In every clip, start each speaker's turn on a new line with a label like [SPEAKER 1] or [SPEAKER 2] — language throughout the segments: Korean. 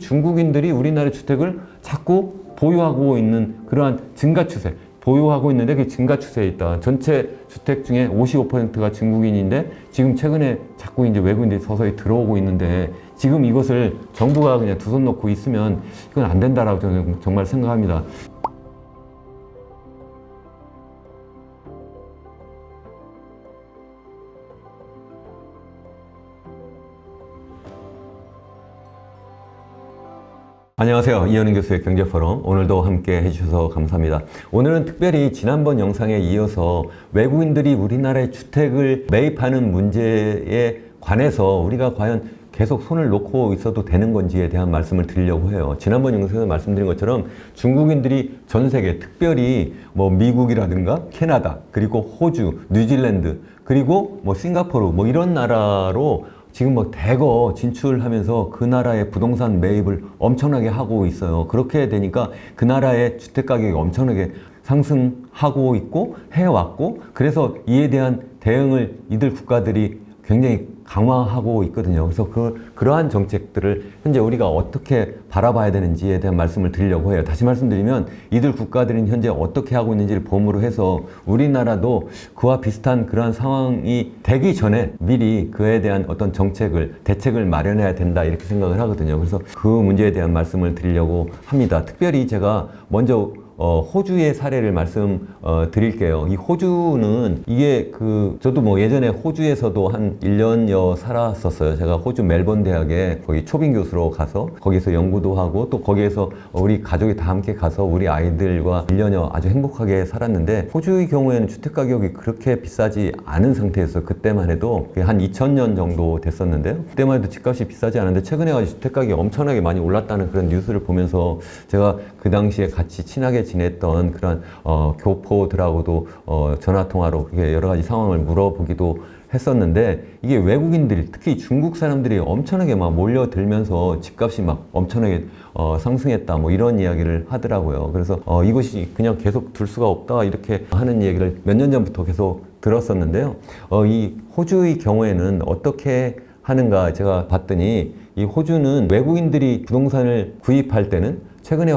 [SPEAKER 1] 중국인들이 우리나라의 주택을 자꾸 보유하고 있는 그러한 증가 추세, 보유하고 있는데 그 증가 추세에 있다. 전체 주택 중에 55%가 중국인인데 지금 최근에 자꾸 이제 외국인들이 서서히 들어오고 있는데 지금 이것을 정부가 그냥 두 손 놓고 있으면 이건 안 된다라고 저는 정말 생각합니다. 안녕하세요. 이현웅 교수의 경제포럼. 오늘도 함께 해주셔서 감사합니다. 오늘은 특별히 지난번 영상에 이어서 외국인들이 우리나라의 주택을 매입하는 문제에 관해서 우리가 과연 계속 손을 놓고 있어도 되는 건지에 대한 말씀을 드리려고 해요. 지난번 영상에서 말씀드린 것처럼 중국인들이 전 세계, 특별히 뭐 미국이라든가 캐나다, 그리고 호주, 뉴질랜드, 그리고 뭐 싱가포르, 뭐 이런 나라로 지금 뭐 대거 진출하면서 그 나라의 부동산 매입을 엄청나게 하고 있어요. 그렇게 되니까 그 나라의 주택 가격이 엄청나게 상승하고 있고 해왔고, 그래서 이에 대한 대응을 이들 국가들이 굉장히 강화하고 있거든요. 그래서 그러한 정책들을 현재 우리가 어떻게 바라봐야 되는지에 대한 말씀을 드리려고 해요. 다시 말씀드리면 이들 국가들은 현재 어떻게 하고 있는지를 보므로 해서 우리나라도 그와 비슷한 그러한 상황이 되기 전에 미리 그에 대한 어떤 정책을, 대책을 마련해야 된다 이렇게 생각을 하거든요. 그래서 그 문제에 대한 말씀을 드리려고 합니다. 특별히 제가 먼저 호주의 사례를 드릴게요. 이 호주는 이게 저도 뭐 예전에 호주에서도 한 1년여 살았었어요. 제가 호주 멜번 대학에 거기 초빙 교수로 가서 거기서 연구도 하고 또 거기에서 우리 가족이 다 함께 가서 우리 아이들과 1년여 아주 행복하게 살았는데, 호주의 경우에는 주택 가격이 그렇게 비싸지 않은 상태였어요. 그때만 해도 한 2000년 정도 됐었는데요. 그때만 해도 집값이 비싸지 않은데 최근에 가지고 주택 가격이 엄청나게 많이 올랐다는 그런 뉴스를 보면서 제가 그 당시에 같이 친하게 지냈던 그런 교포들하고도 전화통화로 여러 가지 상황을 물어보기도 했었는데, 이게 외국인들이, 특히 중국 사람들이 엄청나게 막 몰려들면서 집값이 막 엄청나게 상승했다 뭐 이런 이야기를 하더라고요. 그래서 이것이 그냥 계속 둘 수가 없다 이렇게 하는 얘기를 몇 년 전부터 계속 들었었는데요. 이 호주의 경우에는 어떻게 하는가 제가 봤더니, 이 호주는 외국인들이 부동산을 구입할 때는 최근에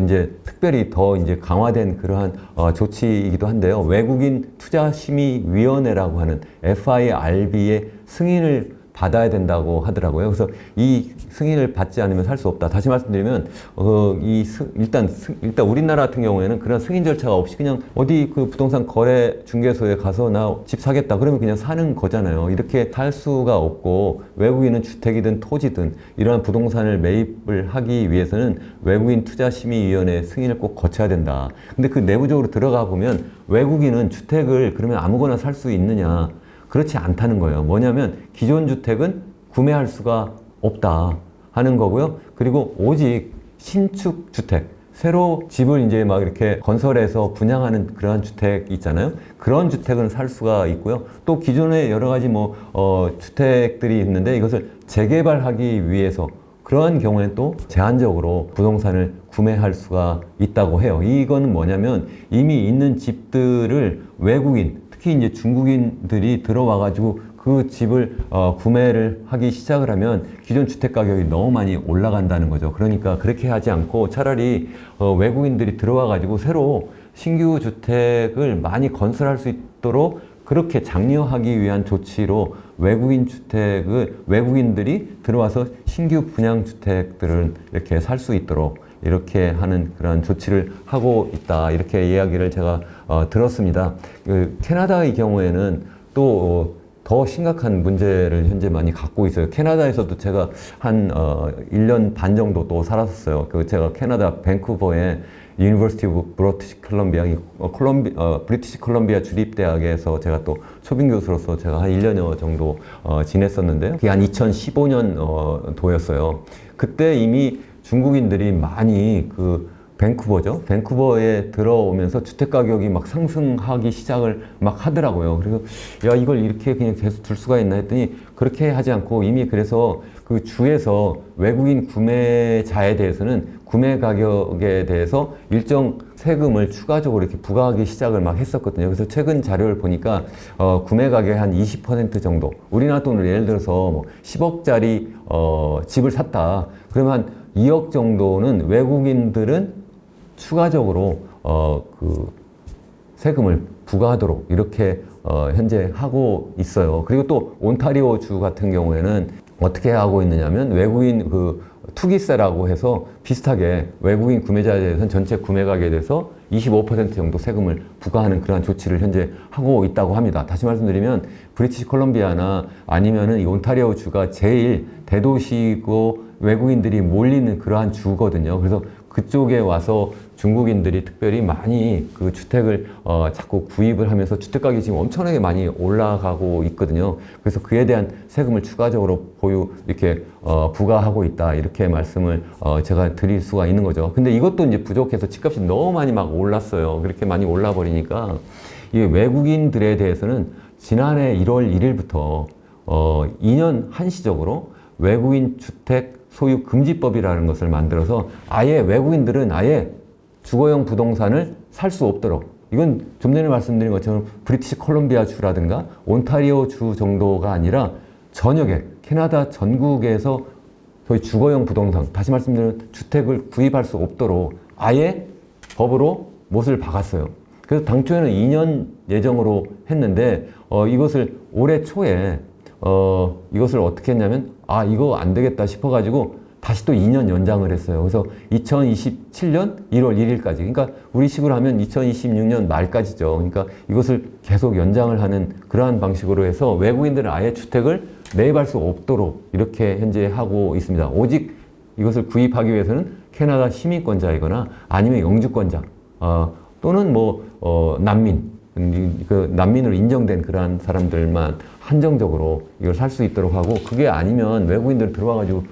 [SPEAKER 1] 이제 특별히 더 이제 강화된 그러한 조치이기도 한데요. 외국인 투자심의위원회라고 하는 FIRB의 승인을 받아야 된다고 하더라고요. 그래서 이 승인을 받지 않으면 살 수 없다. 다시 말씀드리면 일단 우리나라 같은 경우에는 그런 승인 절차가 없이 그냥 어디 그 부동산 거래 중개소에 가서 나 집 사겠다 그러면 그냥 사는 거잖아요. 이렇게 살 수가 없고, 외국인은 주택이든 토지든 이러한 부동산을 매입을 하기 위해서는 외국인 투자심의위원회 승인을 꼭 거쳐야 된다. 근데 그 내부적으로 들어가 보면 외국인은 주택을 그러면 아무거나 살 수 있느냐? 그렇지 않다는 거예요. 뭐냐면 기존 주택은 구매할 수가 없다 하는 거고요. 그리고 오직 신축 주택, 새로 집을 이제 막 이렇게 건설해서 분양하는 그러한 주택 있잖아요. 그런 주택은 살 수가 있고요. 또 기존에 여러 가지 주택들이 있는데 이것을 재개발하기 위해서 그러한 경우에는 또 제한적으로 부동산을 구매할 수가 있다고 해요. 이거는 뭐냐면 이미 있는 집들을 외국인, 특히 이제 중국인들이 들어와가지고 그 집을 구매를 하기 시작을 하면 기존 주택 가격이 너무 많이 올라간다는 거죠. 그러니까 그렇게 하지 않고 차라리 외국인들이 들어와가지고 새로 신규 주택을 많이 건설할 수 있도록 그렇게 장려하기 위한 조치로 외국인들이 들어와서 신규 분양 주택들을 이렇게 살 수 있도록 이렇게 하는 그런 조치를 하고 있다. 이렇게 이야기를 제가 들었습니다. 캐나다의 경우에는 또 더 심각한 문제를 현재 많이 갖고 있어요. 캐나다에서도 제가 한 1년 반 정도 또 살았었어요. 제가 캐나다 밴쿠버에 유니버시티 오브 브리티시 콜럼비아, 브리티시 콜럼비아 주립대학에서 제가 또 초빙 교수로서 제가 한 1년여 정도 지냈었는데요. 그게 한 2015년 도였어요. 그때 이미 중국인들이 많이 밴쿠버에 들어오면서 주택 가격이 막 상승하기 시작을 막 하더라고요. 그래서 야, 이걸 이렇게 그냥 계속 둘 수가 있나 했더니 그렇게 하지 않고 이미 그래서 그 주에서 외국인 구매자에 대해서는 구매 가격에 대해서 일정 세금을 추가적으로 이렇게 부과하기 시작을 막 했었거든요. 그래서 최근 자료를 보니까 구매 가격의 한 20% 정도, 우리나라 돈으로 예를 들어서 뭐 10억짜리 집을 샀다. 그러면 2억 정도는 외국인들은 추가적으로 그 세금을 부과하도록 이렇게 현재 하고 있어요. 그리고 또 온타리오 주 같은 경우에는 어떻게 하고 있느냐면 외국인 그 투기세라고 해서 비슷하게 외국인 구매자에 대해서는 전체 구매 가격에 대해서 25% 정도 세금을 부과하는 그러한 조치를 현재 하고 있다고 합니다. 다시 말씀드리면 브리티시 콜롬비아나 아니면은 이 온타리오 주가 제일 대도시고 외국인들이 몰리는 그러한 주거든요. 그래서 그쪽에 와서 중국인들이 특별히 많이 그 주택을 자꾸 구입을 하면서 주택 가격이 지금 엄청나게 많이 올라가고 있거든요. 그래서 그에 대한 세금을 추가적으로 이렇게 부과하고 있다 이렇게 말씀을 제가 드릴 수가 있는 거죠. 근데 이것도 이제 부족해서 집값이 너무 많이 막 올랐어요. 그렇게 많이 올라 버리니까 이 외국인들에 대해서는 지난해 1월 1일부터 2년 한시적으로 외국인 주택 소유 금지법이라는 것을 만들어서 아예 외국인들은 아예 주거용 부동산을 살 수 없도록, 이건 좀 전에 말씀드린 것처럼 브리티시 콜롬비아 주라든가 온타리오 주 정도가 아니라 전역에 캐나다 전국에서 저희 주거용 부동산, 다시 말씀드리면 주택을 구입할 수 없도록 아예 법으로 못을 박았어요. 그래서 당초에는 2년 예정으로 했는데 이것을 올해 초에 이것을 어떻게 했냐면 이거 안 되겠다 싶어가지고 다시 또 2년 연장을 했어요. 그래서 2027년 1월 1일까지. 그러니까 우리 식으로 하면 2026년 말까지죠. 그러니까 이것을 계속 연장을 하는 그러한 방식으로 해서 외국인들은 아예 주택을 매입할 수 없도록 이렇게 현재 하고 있습니다. 오직 이것을 구입하기 위해서는 캐나다 시민권자이거나 아니면 영주권자 또는 난민, 그 난민으로 인정된 그러한 사람들만 한정적으로 이걸 살 수 있도록 하고, 그게 아니면 외국인들 들어와가지고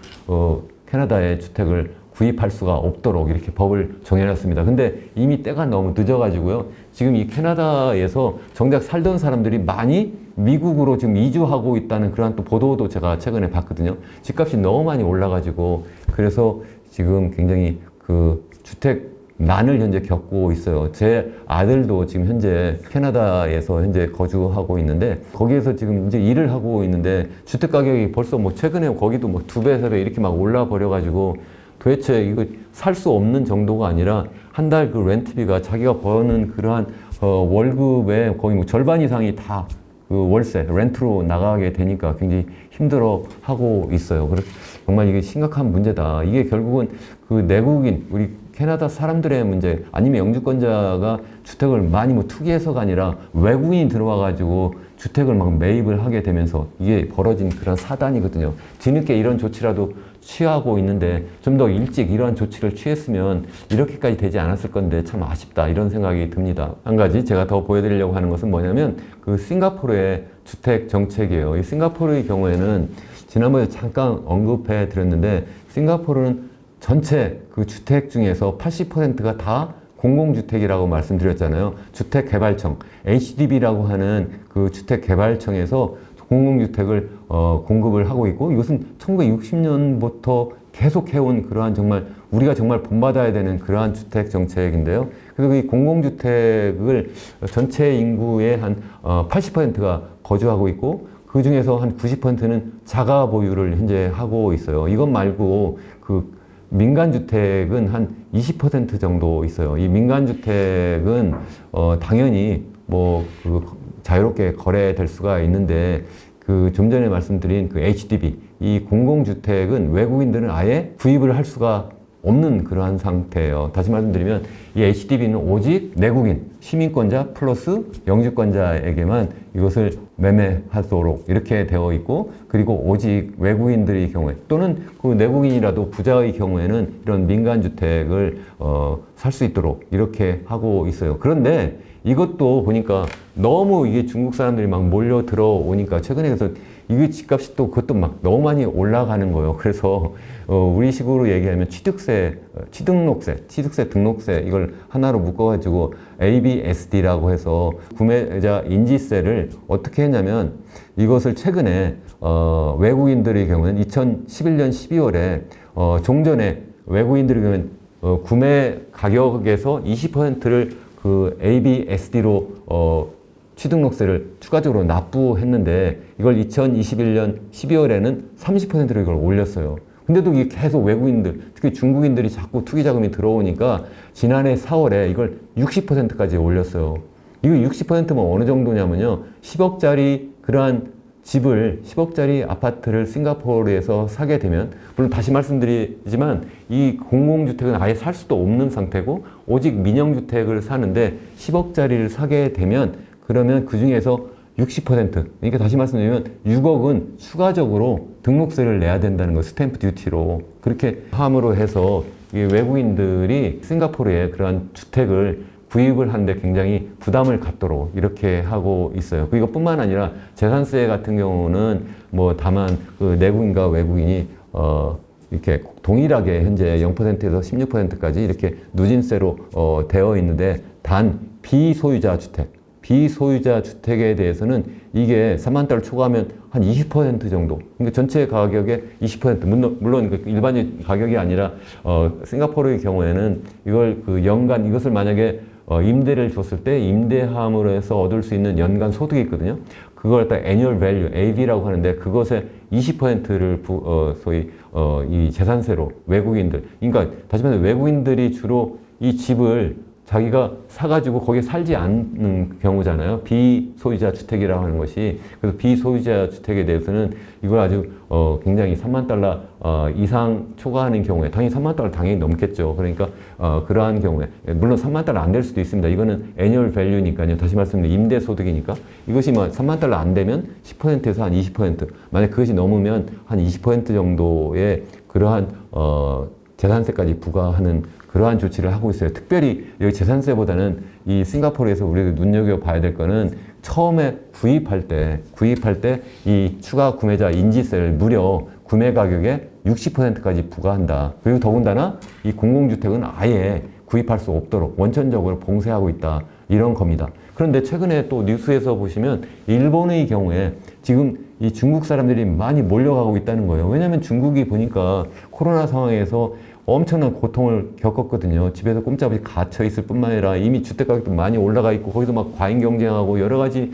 [SPEAKER 1] 캐나다에 주택을 구입할 수가 없도록 이렇게 법을 정해놨습니다. 근데 이미 때가 너무 늦어가지고요. 지금 이 캐나다에서 정작 살던 사람들이 많이 미국으로 지금 이주하고 있다는 그러한 또 보도도 제가 최근에 봤거든요. 집값이 너무 많이 올라가지고 그래서 지금 굉장히 그 주택 난을 현재 겪고 있어요. 제 아들도 지금 현재 캐나다에서 현재 거주하고 있는데 거기에서 지금 이제 일을 하고 있는데 주택 가격이 벌써 최근에 거기도 2배, 3배 이렇게 막 올라 버려가지고 도대체 이거 살 수 없는 정도가 아니라 한 달 그 렌트비가 자기가 버는 그러한 월급의 거의 절반 이상이 다 그 월세, 렌트로 나가게 되니까 굉장히 힘들어 하고 있어요. 그래서 정말 이게 심각한 문제다. 이게 결국은 그 내국인, 우리 캐나다 사람들의 문제, 아니면 영주권자가 주택을 많이 투기해서가 아니라 외국인이 들어와가지고 주택을 막 매입을 하게 되면서 이게 벌어진 그런 사단이거든요. 뒤늦게 이런 조치라도 취하고 있는데 좀 더 일찍 이러한 조치를 취했으면 이렇게까지 되지 않았을 건데 참 아쉽다 이런 생각이 듭니다. 한 가지 제가 더 보여드리려고 하는 것은 뭐냐면 그 싱가포르의 주택 정책이에요. 이 싱가포르의 경우에는 지난번에 잠깐 언급해 드렸는데 싱가포르는 전체 그 주택 중에서 80%가 다 공공주택이라고 말씀드렸잖아요. 주택개발청, HDB라고 하는 그 주택개발청에서 공공주택을 공급을 하고 있고, 이것은 1960년부터 계속 해온 그러한 정말 우리가 정말 본받아야 되는 그러한 주택 정책인데요. 그래서 이 공공주택을 전체 인구의 한 80%가 거주하고 있고, 그 중에서 한 90%는 자가 보유를 현재 하고 있어요. 이것 말고 그 민간주택은 한 20% 정도 있어요. 이 민간주택은 당연히 그 자유롭게 거래될 수가 있는데 그 좀 전에 말씀드린 그 HDB, 이 공공주택은 외국인들은 아예 구입을 할 수가 없는 그러한 상태예요. 다시 말씀드리면 이 HDB는 오직 내국인, 시민권자 플러스 영주권자에게만 이것을 매매하도록 이렇게 되어 있고, 그리고 오직 외국인들의 경우에 또는 그 내국인이라도 부자의 경우에는 이런 민간주택을 살 수 있도록 이렇게 하고 있어요. 그런데 이것도 보니까 너무 이게 중국 사람들이 막 몰려 들어오니까 최근에 그래서 이게 집값이 또 그것도 막 너무 많이 올라가는 거예요. 그래서 우리식으로 얘기하면 취득세 등록세 이걸 하나로 묶어가지고 ABSD라고 해서 구매자 인지세를 어떻게 했냐면 이것을 최근에 외국인들의 경우는 2011년 12월에 종전에 외국인들의 경우는 구매 가격에서 20%를 그 ABSD로 취등록세를 추가적으로 납부했는데 이걸 2021년 12월에는 30%로 이걸 올렸어요. 근데도 이게 계속 외국인들, 특히 중국인들이 자꾸 투기 자금이 들어오니까 지난해 4월에 이걸 60%까지 올렸어요. 이거 60%면 어느 정도냐면요. 10억짜리 그러한 집을 10억짜리 아파트를 싱가포르에서 사게 되면, 물론 다시 말씀드리지만 이 공공주택은 아예 살 수도 없는 상태고 오직 민영주택을 사는데 10억짜리를 사게 되면 그러면 그 중에서 60%, 그러니까 다시 말씀드리면 6억은 추가적으로 등록세를 내야 된다는 거, 스탬프 듀티로. 그렇게 함으로 해서 이 외국인들이 싱가포르에 그러한 주택을 구입을 하는데 굉장히 부담을 갖도록 이렇게 하고 있어요. 이것뿐만 아니라 재산세 같은 경우는 뭐 다만 그 내국인과 외국인이 이렇게 동일하게 현재 0%에서 16%까지 이렇게 누진세로 되어 있는데, 단 비소유자 주택에 대해서는 이게 3만 달러 초과하면 한 20% 정도. 그러니까 전체 가격의 20%. 물론 그 일반적인 가격이 아니라 싱가포르의 경우에는 이걸 그 연간 이것을 만약에 임대를 줬을 때 임대함으로 해서 얻을 수 있는 연간 소득이 있거든요. 그걸 딱 annual value, AV라고 하는데 그것의 20%를 소위 이 재산세로 외국인들, 그러니까 다시 말해서 외국인들이 주로 이 집을 자기가 사가지고 거기에 살지 않는 경우잖아요. 비소유자 주택이라고 하는 것이. 그래서 비소유자 주택에 대해서는 이걸 아주 굉장히 3만 달러 이상 초과하는 경우에, 당연히 3만 달러 당연히 넘겠죠. 그러니까 그러한 경우에, 물론 3만 달러 안 될 수도 있습니다. 이거는 애니얼 밸류니까요. 다시 말씀드리면 임대소득이니까. 이것이 뭐 3만 달러 안 되면 10%에서 한 20%, 만약 그것이 넘으면 한 20% 정도의 그러한 재산세까지 부과하는 그러한 조치를 하고 있어요. 특별히 여기 재산세보다는 이 싱가포르에서 우리가 눈여겨봐야 될 거는 처음에 구입할 때 이 추가 구매자 인지세를 무려 구매 가격의 60%까지 부과한다. 그리고 더군다나 이 공공주택은 아예 구입할 수 없도록 원천적으로 봉쇄하고 있다. 이런 겁니다. 그런데 최근에 또 뉴스에서 보시면 일본의 경우에 지금 이 중국 사람들이 많이 몰려가고 있다는 거예요. 왜냐하면 중국이 보니까 코로나 상황에서 엄청난 고통을 겪었거든요. 집에서 꼼짝없이 갇혀 있을 뿐만 아니라 이미 주택 가격도 많이 올라가 있고 거기서 막 과잉 경쟁하고 여러 가지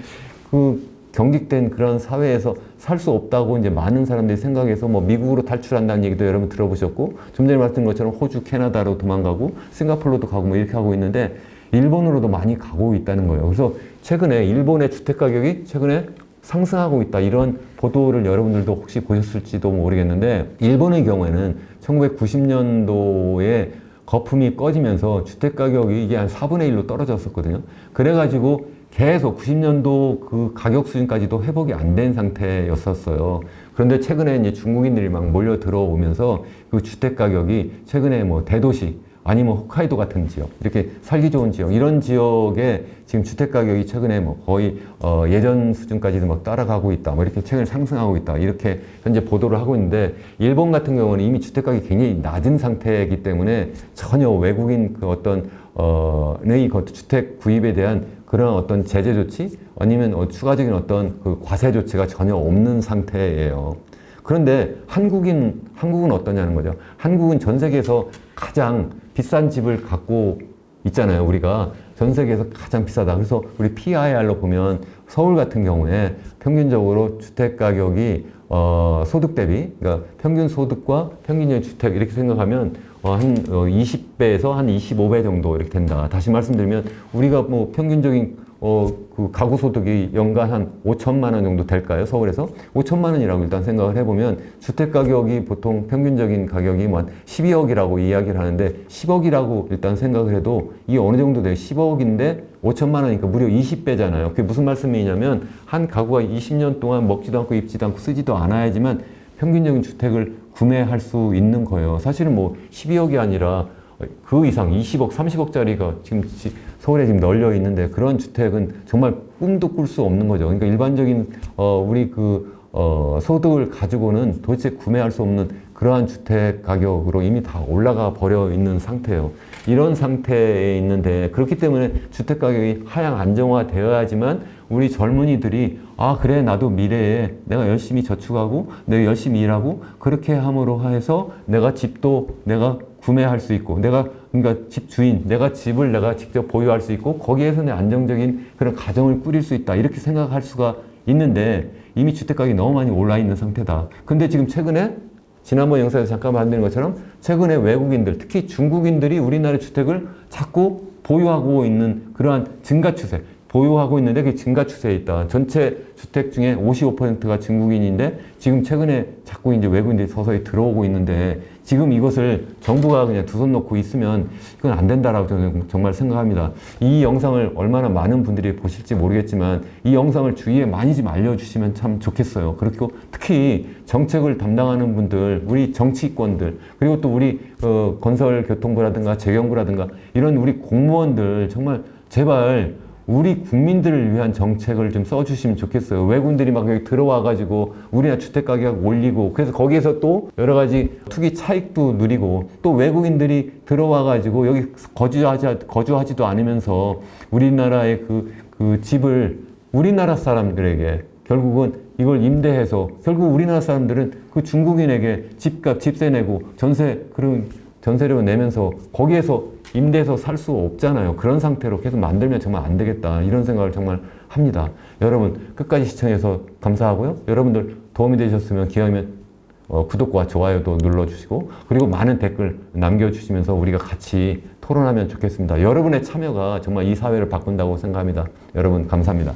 [SPEAKER 1] 그 경직된 그런 사회에서 살 수 없다고 이제 많은 사람들이 생각해서 뭐 미국으로 탈출한다는 얘기도 여러분 들어보셨고, 좀 전에 말씀드린 것처럼 호주, 캐나다로 도망가고 싱가포르도 가고 뭐 이렇게 하고 있는데 일본으로도 많이 가고 있다는 거예요. 그래서 최근에 일본의 주택 가격이 최근에 상승하고 있다, 이런 보도를 여러분들도 혹시 보셨을지도 모르겠는데, 일본의 경우에는 1990년도에 거품이 꺼지면서 주택 가격이 이게 한 4분의 1로 떨어졌었거든요. 그래가지고 계속 90년도 그 가격 수준까지도 회복이 안 된 상태였었어요. 그런데 최근에 이제 중국인들이 막 몰려 들어오면서 그 주택 가격이 최근에 뭐 대도시 아니면 홋카이도 같은 지역, 이렇게 살기 좋은 지역, 이런 지역에 지금 주택 가격이 최근에 뭐 거의 예전 수준까지도 막 따라가고 있다, 뭐 이렇게 최근에 상승하고 있다, 이렇게 현재 보도를 하고 있는데, 일본 같은 경우는 이미 주택 가격이 굉장히 낮은 상태이기 때문에 전혀 외국인 그 어떤 그 주택 구입에 대한 그런 어떤 제재 조치 아니면 추가적인 어떤 그 과세 조치가 전혀 없는 상태예요. 그런데 한국은 어떠냐는 거죠. 한국은 전 세계에서 가장 비싼 집을 갖고 있잖아요. 우리가 전 세계에서 가장 비싸다. 그래서 우리 PIR로 보면 서울 같은 경우에 평균적으로 주택 가격이 소득 대비, 그러니까 평균 소득과 평균적인 주택 이렇게 생각하면 한 20배에서 한 25배 정도 이렇게 된다. 다시 말씀드리면 우리가 뭐 평균적인 그 가구 소득이 연간 한 5천만 원 정도 될까요? 서울에서 5천만 원이라고 일단 생각을 해보면 주택 가격이 보통 평균적인 가격이 뭐 한 12억이라고 이야기를 하는데, 10억이라고 일단 생각을 해도 이게 어느 정도 돼요? 10억인데 5천만 원이니까 무려 20배잖아요. 그게 무슨 말씀이냐면 한 가구가 20년 동안 먹지도 않고 입지도 않고 쓰지도 않아야지만 평균적인 주택을 구매할 수 있는 거예요. 사실은 뭐 12억이 아니라 그 이상 20억, 30억짜리가 지금 서울에 지금 널려 있는데, 그런 주택은 정말 꿈도 꿀 수 없는 거죠. 그러니까 일반적인 우리 소득을 가지고는 도대체 구매할 수 없는 그러한 주택 가격으로 이미 다 올라가 버려 있는 상태예요. 이런 상태에 있는데, 그렇기 때문에 주택 가격이 하향 안정화되어야지만 우리 젊은이들이 그래, 나도 미래에 내가 열심히 저축하고 내가 열심히 일하고 그렇게 함으로 해서 내가 집도 내가 구매할 수 있고, 그러니까 집 주인, 내가 집을 내가 직접 보유할 수 있고 거기에서 내 안정적인 그런 가정을 꾸릴 수 있다, 이렇게 생각할 수가 있는데, 이미 주택 가격이 너무 많이 올라 있는 상태다. 근데 지금 최근에 지난번 영상에서 잠깐 말씀드린 것처럼 최근에 외국인들, 특히 중국인들이 우리나라의 주택을 자꾸 보유하고 있는 그러한 증가 추세, 보유하고 있는데 그게 증가 추세에 있다. 전체 주택 중에 55%가 중국인인데 지금 최근에 자꾸 이제 외국인들이 서서히 들어오고 있는데 지금 이것을 정부가 그냥 두 손 놓고 있으면 이건 안 된다라고 저는 정말 생각합니다. 이 영상을 얼마나 많은 분들이 보실지 모르겠지만 이 영상을 주위에 많이 좀 알려주시면 참 좋겠어요. 그리고 특히 정책을 담당하는 분들, 우리 정치권들, 그리고 또 우리 건설교통부라든가 재경부라든가 이런 우리 공무원들 정말 제발 우리 국민들을 위한 정책을 좀 써주시면 좋겠어요. 외국인들이 막 여기 들어와가지고 우리나라 주택가격 올리고 그래서 거기에서 또 여러 가지 투기 차익도 누리고 또 외국인들이 들어와가지고 여기 거주하지도 않으면서 우리나라의 그 집을 우리나라 사람들에게 결국은 이걸 임대해서 결국 우리나라 사람들은 그 중국인에게 집값, 집세 내고 전세료 내면서 거기에서 임대해서 살 수 없잖아요. 그런 상태로 계속 만들면 정말 안 되겠다. 이런 생각을 정말 합니다. 여러분 끝까지 시청해서 감사하고요. 여러분들 도움이 되셨으면 기왕이면 구독과 좋아요도 눌러주시고 그리고 많은 댓글 남겨주시면서 우리가 같이 토론하면 좋겠습니다. 여러분의 참여가 정말 이 사회를 바꾼다고 생각합니다. 여러분 감사합니다.